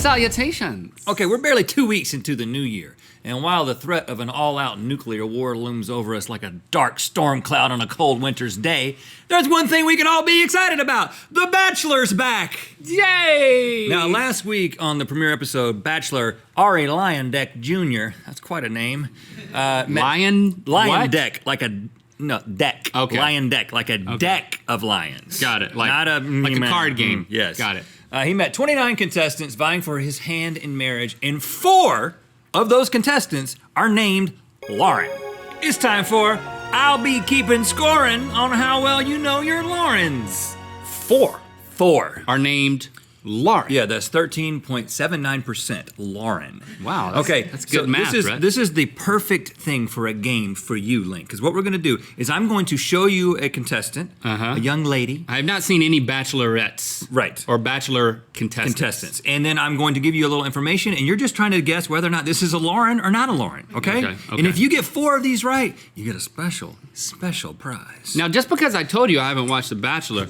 Salutations. Okay, we're barely 2 weeks into the new year, and while the threat of an all-out nuclear war looms over us like a dark storm cloud on a cold winter's day, there's one thing we can all be excited about. The Bachelor's back! Yay! Now, last week on the premiere episode, Bachelor Arie Deck Jr., that's quite a name. Lion Deck, like a... No, deck. Okay. Lion Deck, like a deck of lions. Got it. Like Not a card game. Yes. Got it. He met 29 contestants vying for his hand in marriage, and 4 of those contestants are named Lauren. It's time for I'll Be Keeping Scoring on How Well You Know Your Laurens. 4 are named Lauren. Yeah, that's 13.79% Lauren. Wow. Okay, That's good so math, Rhett. this is the perfect thing for a game for you, Link. Because what we're going to do is I'm going to show you a contestant, a young lady. I have not seen any bachelorettes. Right. Or bachelor contestants. And then I'm going to give you a little information, and you're just trying to guess whether or not this is a Lauren or not a Lauren, okay? Okay. And if you get 4 of these right, you get a special prize. Now, just because I told you I haven't watched The Bachelor,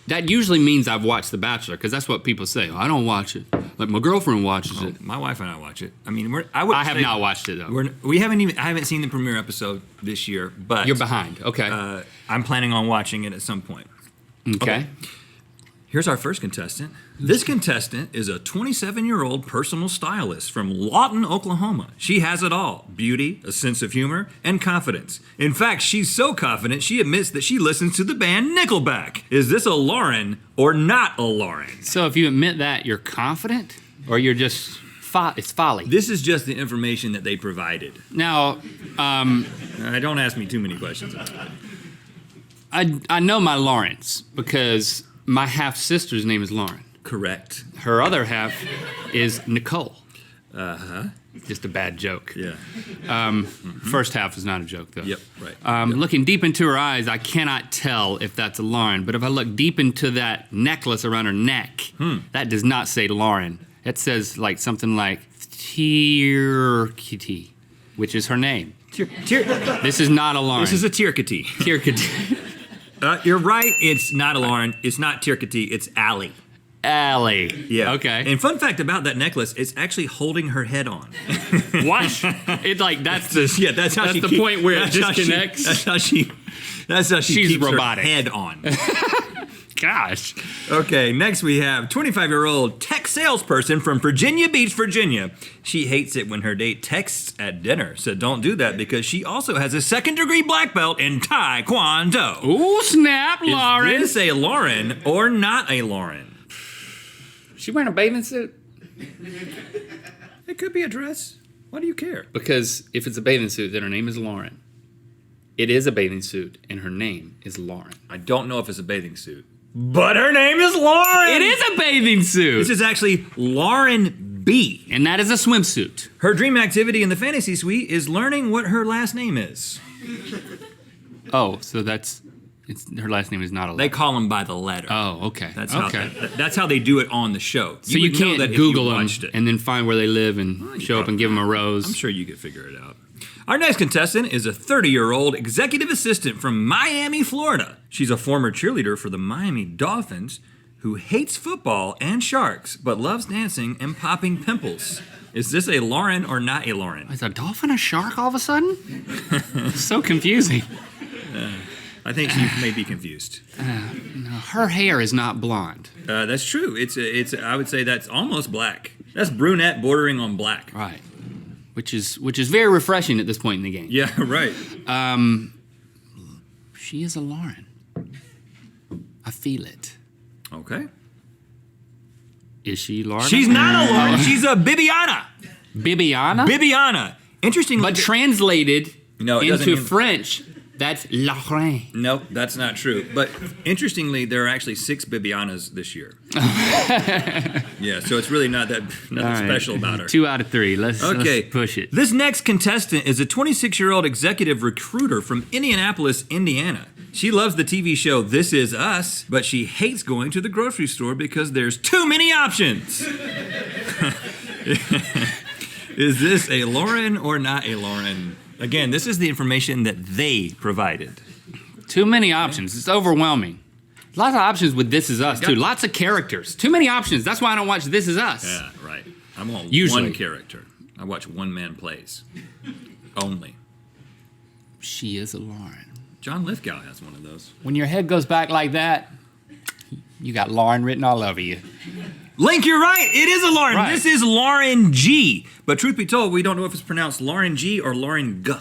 that usually means I've watched The Bachelor, because that's what people say. I don't watch it. Like, my girlfriend watches it. My wife and I watch it. I mean, I have not watched it, though. I haven't seen the premiere episode this year, but You're behind. Okay. I'm planning on watching it at some point. Okay. Here's our first contestant. This contestant is a 27-year-old personal stylist from Lawton, Oklahoma. She has it all: beauty, a sense of humor, and confidence. In fact, she's so confident she admits that she listens to the band Nickelback. Is this a Lauren or not a Lauren? So if you admit that, you're confident? Or you're just, it's folly? This is just the information that they provided. Now, Don't ask me too many questions about it. I know my Laurens, because my half-sister's name is Lauren. Correct. Her other half is Nicole. Uh-huh. Just a bad joke. Yeah. First half is not a joke, though. Yep, right. Looking deep into her eyes, I cannot tell if that's a Lauren, but if I look deep into that necklace around her neck, that does not say Lauren. It says like something like Tierkity, which is her name. This is not a Lauren. This is a Tierkity. Tierkity. You're right, it's not a Lauren. It's not Tierkity, it's Arie. Arie. Yeah. Okay. And fun fact about that necklace, it's actually holding her head on. What? It like that's the that's how that's the point where it disconnects. That's how she She's keeps robotic. her head on. Gosh. Okay, next we have 25-year-old tech salesperson from Virginia Beach, Virginia. She hates it when her date texts at dinner, so don't do that because she also has a 2nd-degree black belt in Taekwondo. Ooh, snap, Lauren. Is this a Lauren or not a Lauren? She wearing a bathing suit? It could be a dress. Why do you care? Because if it's a bathing suit, then her name is Lauren. It is a bathing suit, and her name is Lauren. I don't know if it's a bathing suit, but her name is Lauren. It is a bathing suit. This is actually Lauren B. And that is a swimsuit. Her dream activity in the fantasy suite is learning what her last name is. Oh, so her last name is not a They call them by the letter. Oh, okay. That's how they do it on the show. So you would know can't that if Google you them watched it. and then find where they live and show up and give them a rose. I'm sure you could figure it out. Our next contestant is a 30-year-old executive assistant from Miami, Florida. She's a former cheerleader for the Miami Dolphins who hates football and sharks but loves dancing and popping pimples. Is this a Lauren or not a Lauren? Is a dolphin a shark all of a sudden? So confusing. I think she may be confused. No, her hair is not blonde. That's true. I would say that's almost black. That's brunette bordering on black. Right. Which is very refreshing at this point in the game. Yeah, right. She is a Lauren. I feel it. Okay. Is she Lauren? She's not a Lauren. She's a Bibiana. Bibiana? Bibiana. Interestingly, but translated into mean... French, that's Lauren. Nope, that's not true. But interestingly, there are actually 6 Bibianas this year. Yeah, so it's really nothing special about her. 2 out of 3. Let's push it. This next contestant is a 26-year-old executive recruiter from Indianapolis, Indiana. She loves the TV show This Is Us, but she hates going to the grocery store because there's too many options. Is this a Lauren or not a Lauren? Again, this is the information that they provided. Too many options. It's overwhelming. Lots of options with This Is Us, too. Lots of characters. Too many options. That's why I don't watch This Is Us. Yeah, right. I want Usually. one character. I watch one man plays. Only. She is a Lauren. John Lithgow has one of those. When your head goes back like that, you got Lauren written all over you. Link, you're right. It is a Lauren. Right. This is Lauren G. But truth be told, we don't know if it's pronounced Lauren G or Lauren G.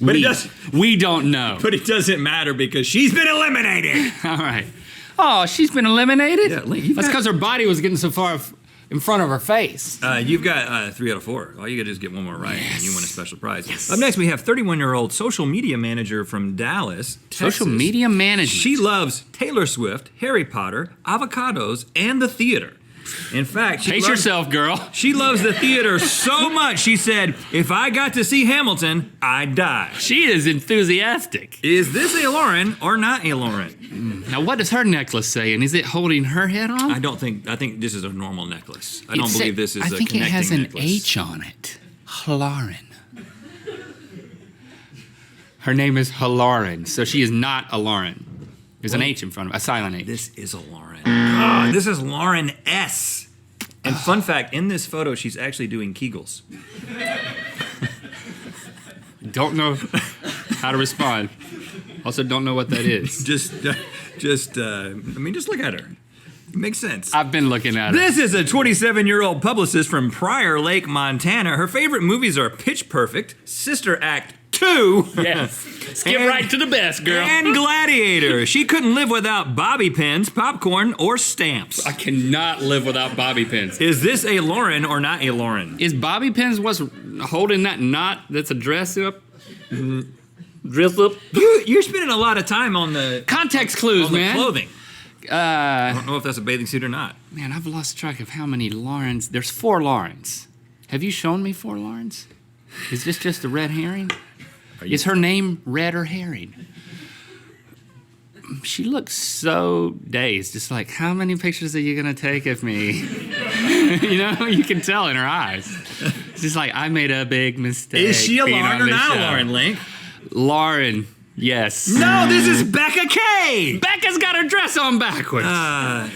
But we don't know. But it doesn't matter because she's been eliminated. All right. Oh, she's been eliminated? Yeah, Link, That's because her body was getting so far in front of her face. You've got 3 out of 4. All you gotta do is get one more right, and you win a special prize. Yes. Up next, we have 31-year-old social media manager from Dallas, Texas. Social media management. She loves Taylor Swift, Harry Potter, avocados, and the theater. In fact, Pace yourself, girl. She loves the theater so much, she said, if I got to see Hamilton, I'd die. She is enthusiastic. Is this a Lauren or not a Lauren? Now, what does her necklace say? And is it holding her head on? I think this is a normal necklace. I don't believe this is a I think connecting it has an necklace. H on it. Lauren. Her name is Lauren, so she is not a Lauren. There's an H in front of it, a silent H. This is a Lauren. This is Lauren S. And fun fact, in this photo, she's actually doing Kegels. Don't know how to respond. Also, don't know what that is. Just look at her. It makes sense. I've been looking at it. This is a 27-year-old publicist from Prior Lake, Montana. Her favorite movies are Pitch Perfect, Sister Act 2. Yes. Skip right to the best, girl. And Gladiator. She couldn't live without bobby pins, popcorn, or stamps. I cannot live without bobby pins. Is this a Lauren or not a Lauren? Is bobby pins what's holding that knot that's a dress up? Dress up? You're spending a lot of time on the Context clues, on the man. clothing. I don't know if that's a bathing suit or not. Man, I've lost track of how many Laurens. There's 4 Laurens. Have you shown me 4 Laurens? Is this just a red herring? Is her name Red or Herring? She looks so dazed. Just like, how many pictures are you going to take of me? You know, you can tell in her eyes. It's just like, I made a big mistake. Is she a being Lauren on or this not a show. Lauren, Link? Lauren, yes. No, this is Becca K. Becca's got her dress on backwards.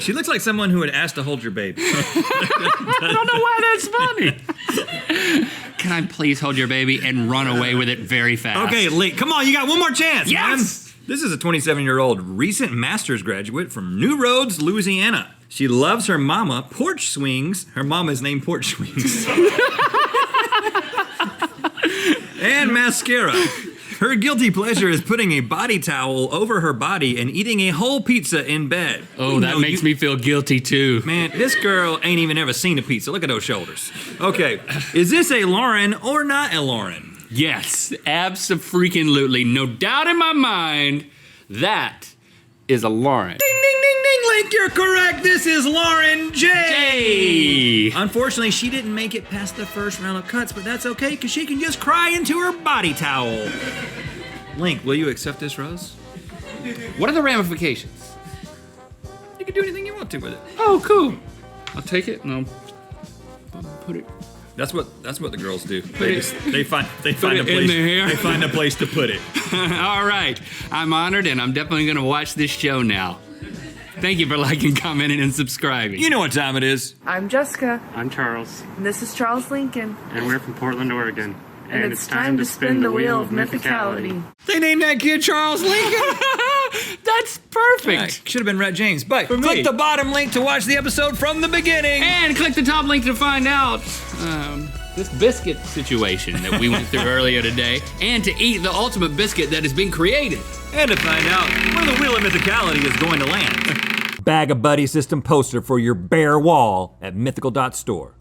She looks like someone who would ask to hold your baby. I don't know why that's funny. Can I please hold your baby and run away with it very fast? Okay, Link, come on, you got one more chance, Yes! man. This is a 27-year-old recent master's graduate from New Roads, Louisiana. She loves her mama, Porch Swings. Her mama's named Porch Swings. And mascara. Her guilty pleasure is putting a body towel over her body and eating a whole pizza in bed. Oh, that makes me feel guilty too. Man, this girl ain't even ever seen a pizza. Look at those shoulders. Okay, is this a Lauren or not a Lauren? Yes, abso-freaking-lutely. No doubt in my mind, that is a Lauren. Ding, ding, ding, ding, Link, you're correct. This is Lauren J. Hey! Unfortunately, she didn't make it past the first round of cuts, but that's okay, because she can just cry into her body towel. Link, will you accept this rose? What are the ramifications? You can do anything you want to with it. Oh, cool. I'll take it and I'll put it. That's what the girls do. it- They find a it place. in their hair. They find a place to put it. All right. I'm honored and I'm definitely going to watch this show now. Thank you for liking, commenting, and subscribing. You know what time it is. I'm Jessica, I'm Charles, and this is Charles Lincoln, and we're from Portland, Oregon. and it's time to spin the wheel of mythicality. They named that kid Charles Lincoln. That's perfect. Should have been Rhett James, but me. click the bottom link to watch the episode from the beginning. And click the top link to find out this biscuit situation that we went through earlier today, and to eat the ultimate biscuit that has been created. And to find out where the Wheel of Mythicality is going to land. Bag a buddy system poster for your bare wall at mythical.store.